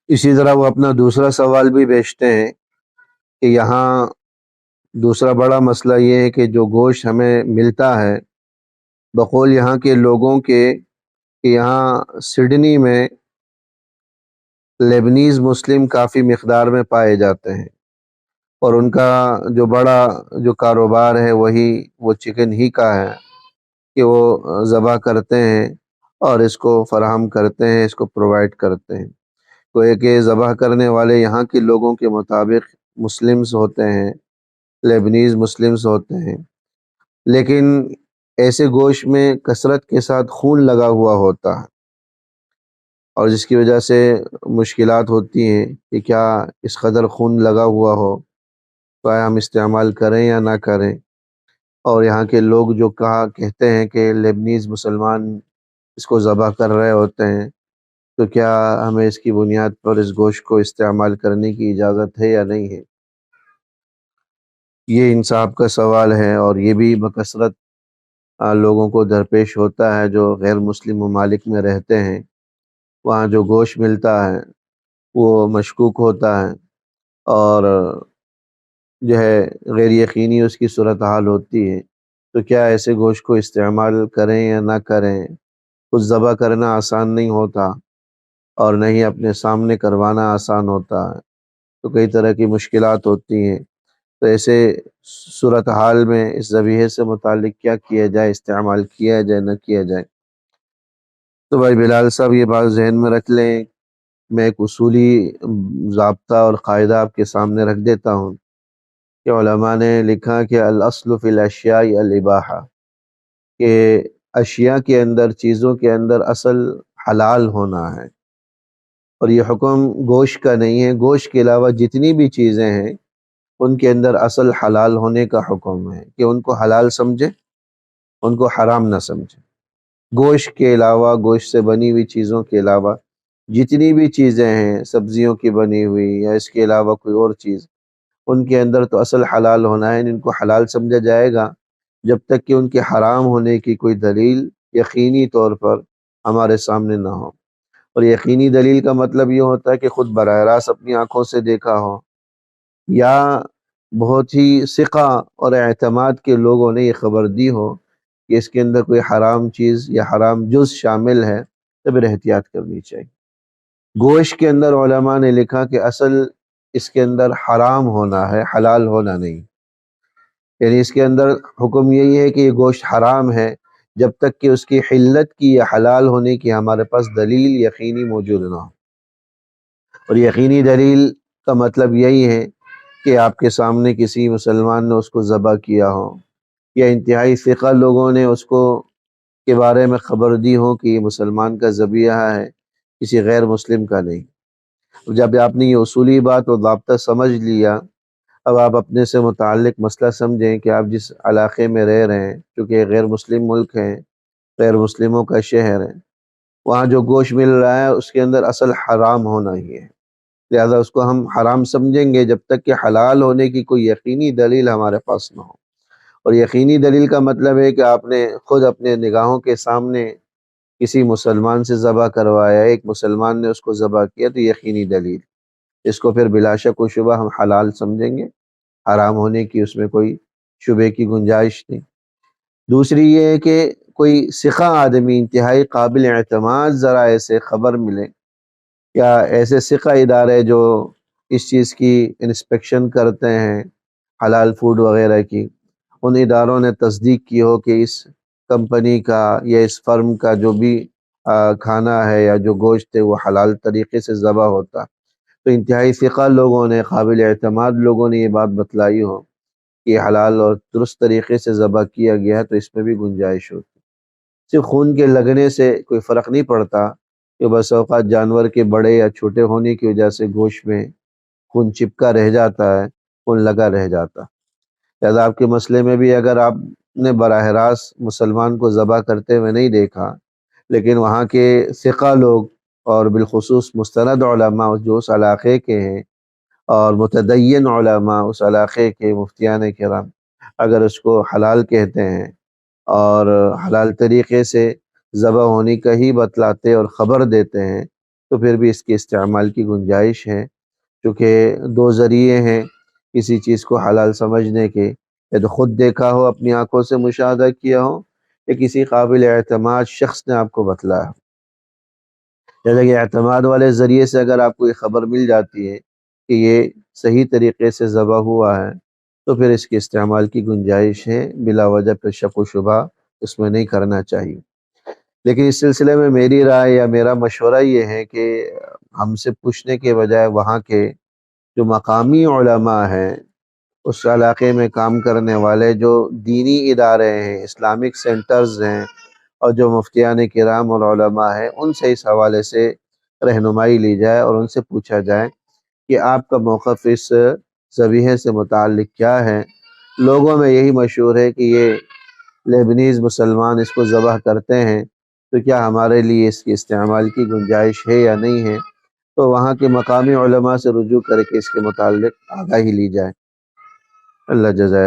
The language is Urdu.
اسی طرح وہ اپنا دوسرا سوال بھی بیچتے ہیں کہ یہاں دوسرا بڑا مسئلہ یہ ہے کہ جو گوشت ہمیں ملتا ہے بقول یہاں کے لوگوں کے، کہ یہاں سڈنی میں لیبنیز مسلم کافی مقدار میں پائے جاتے ہیں، اور ان کا جو بڑا جو کاروبار ہے وہی وہ چکن ہی کا ہے کہ وہ ذبح کرتے ہیں اور اس کو فراہم کرتے ہیں، اس کو پرووائڈ کرتے ہیں۔ تو ایک کہ ذبح کرنے والے یہاں کے لوگوں کے مطابق مسلمز ہوتے ہیں، لیبنیز مسلمز ہوتے ہیں، لیکن ایسے گوشت میں کثرت کے ساتھ خون لگا ہوا ہوتا ہے، اور جس کی وجہ سے مشکلات ہوتی ہیں کہ کیا اس قدر خون لگا ہوا ہو تو ہم استعمال کریں یا نہ کریں۔ اور یہاں کے لوگ جو کہتے ہیں کہ لیبنیز مسلمان اس کو ذبح کر رہے ہوتے ہیں، تو کیا ہمیں اس کی بنیاد پر اس گوشت کو استعمال کرنے کی اجازت ہے یا نہیں ہے؟ یہ انصاف کا سوال ہے، اور یہ بھی بکثرت لوگوں کو درپیش ہوتا ہے جو غیر مسلم ممالک میں رہتے ہیں۔ وہاں جو گوشت ملتا ہے وہ مشکوک ہوتا ہے، اور جو ہے غیر یقینی اس کی صورتحال ہوتی ہے، تو کیا ایسے گوشت کو استعمال کریں یا نہ کریں؟ خود ذبح کرنا آسان نہیں ہوتا، اور نہ ہی اپنے سامنے کروانا آسان ہوتا ہے، تو کئی طرح کی مشکلات ہوتی ہیں۔ تو ایسے صورتحال میں اس ذبیحے سے متعلق کیا کیا جائے، استعمال کیا جائے نہ کیا جائے؟ تو بھائی بلال صاحب یہ بات ذہن میں رکھ لیں، میں ایک اصولی ضابطہ اور قاعدہ آپ کے سامنے رکھ دیتا ہوں کہ علماء نے لکھا کہ الاصل فی الاشیاء الاباحہ، کہ اشیاء کے اندر، چیزوں کے اندر اصل حلال ہونا ہے، اور یہ حکم گوشت کا نہیں ہے، گوشت کے علاوہ جتنی بھی چیزیں ہیں ان کے اندر اصل حلال ہونے کا حکم ہے کہ ان کو حلال سمجھے، ان کو حرام نہ سمجھے۔ گوشت کے علاوہ، گوشت سے بنی ہوئی چیزوں کے علاوہ جتنی بھی چیزیں ہیں، سبزیوں کی بنی ہوئی یا اس کے علاوہ کوئی اور چیز، ان کے اندر تو اصل حلال ہونا ہے، ان کو حلال سمجھا جائے گا جب تک کہ ان کے حرام ہونے کی کوئی دلیل یقینی طور پر ہمارے سامنے نہ ہو۔ اور یقینی دلیل کا مطلب یہ ہوتا ہے کہ خود براہ راست اپنی آنکھوں سے دیکھا ہو، یا بہت ہی ثقہ اور اعتماد کے لوگوں نے یہ خبر دی ہو کہ اس کے اندر کوئی حرام چیز یا حرام جز شامل ہے، تو پھر احتیاط کرنی چاہیے۔ گوشت کے اندر علماء نے لکھا کہ اصل اس کے اندر حرام ہونا ہے، حلال ہونا نہیں، یعنی اس کے اندر حکم یہی ہے کہ یہ گوشت حرام ہے جب تک کہ اس کی حلت کی یا حلال ہونے کی ہمارے پاس دلیل یقینی موجود نہ ہو۔ اور یقینی دلیل کا مطلب یہی ہے کہ آپ کے سامنے کسی مسلمان نے اس کو ذبح کیا ہو، یا انتہائی ثقہ لوگوں نے اس کو کے بارے میں خبر دی ہو کہ یہ مسلمان کا ذبیحہ ہے، کسی غیر مسلم کا نہیں۔ جب آپ نے یہ اصولی بات اور ضابطہ سمجھ لیا، اب آپ اپنے سے متعلق مسئلہ سمجھیں کہ آپ جس علاقے میں رہ رہے ہیں، چونکہ غیر مسلم ملک ہے، غیر مسلموں کا شہر ہے، وہاں جو گوشت مل رہا ہے اس کے اندر اصل حرام ہونا ہی ہے، لہذا اس کو ہم حرام سمجھیں گے جب تک کہ حلال ہونے کی کوئی یقینی دلیل ہمارے پاس نہ ہو۔ اور یقینی دلیل کا مطلب ہے کہ آپ نے خود اپنے نگاہوں کے سامنے کسی مسلمان سے ذبح کروایا، ایک مسلمان نے اس کو ذبح کیا، تو یقینی دلیل، اس کو پھر بلا شک و شبہ ہم حلال سمجھیں گے، حرام ہونے کی اس میں کوئی شبے کی گنجائش نہیں۔ دوسری یہ ہے کہ کوئی ثقہ آدمی، انتہائی قابل اعتماد ذرائع سے خبر ملے، یا ایسے ثقہ ادارے جو اس چیز کی انسپیکشن کرتے ہیں، حلال فوڈ وغیرہ کی، ان اداروں نے تصدیق کی ہو کہ اس کمپنی کا یا اس فرم کا جو بھی کھانا ہے یا جو گوشت ہے وہ حلال طریقے سے ذبح ہوتا، تو انتہائی ثقہ لوگوں نے، قابل اعتماد لوگوں نے یہ بات بتلائی ہو کہ یہ حلال اور درست طریقے سے ذبح کیا گیا ہے، تو اس میں بھی گنجائش ہوتی۔ صرف خون کے لگنے سے کوئی فرق نہیں پڑتا کہ بس اوقات جانور کے بڑے یا چھوٹے ہونے کی وجہ سے گوشت میں خون چپکا رہ جاتا ہے، خون لگا رہ جاتا۔ لہذا آپ کے مسئلے میں بھی اگر آپ نے براہ راست مسلمان کو ذبح کرتے ہوئے نہیں دیکھا، لیکن وہاں کے ثقہ لوگ اور بالخصوص مستند علماء جو اس علاقے کے ہیں، اور متدین علماء اس علاقے کے مفتیان کرام، اگر اس کو حلال کہتے ہیں اور حلال طریقے سے ذبح ہونے کا ہی بتلاتے اور خبر دیتے ہیں، تو پھر بھی اس کے استعمال کی گنجائش ہے، چونکہ دو ذریعے ہیں کسی چیز کو حلال سمجھنے کے، یا تو خود دیکھا ہو، اپنی آنکھوں سے مشاہدہ کیا ہو، یا کسی قابل اعتماد شخص نے آپ کو بتلایا ہو۔ جیسا کہ اعتماد والے ذریعے سے اگر آپ کو یہ خبر مل جاتی ہے کہ یہ صحیح طریقے سے ذبح ہوا ہے، تو پھر اس کے استعمال کی گنجائش ہے، بلا وجہ پہ شک و شبہ اس میں نہیں کرنا چاہیے۔ لیکن اس سلسلے میں میری رائے یا میرا مشورہ یہ ہے کہ ہم سے پوچھنے کے بجائے وہاں کے جو مقامی علماء ہیں، اس علاقے میں کام کرنے والے جو دینی ادارے ہیں، اسلامک سینٹرز ہیں، اور جو مفتیان کرام اور علماء ہیں، ان سے اس حوالے سے رہنمائی لی جائے اور ان سے پوچھا جائے کہ آپ کا موقف اس ذبیحے سے متعلق کیا ہے۔ لوگوں میں یہی مشہور ہے کہ یہ لیبنیز مسلمان اس کو ذبح کرتے ہیں، تو کیا ہمارے لیے اس کے استعمال کی گنجائش ہے یا نہیں ہے؟ تو وہاں کے مقامی علماء سے رجوع کر کے اس کے متعلق آگاہی لی جائے۔ اللہ جزائے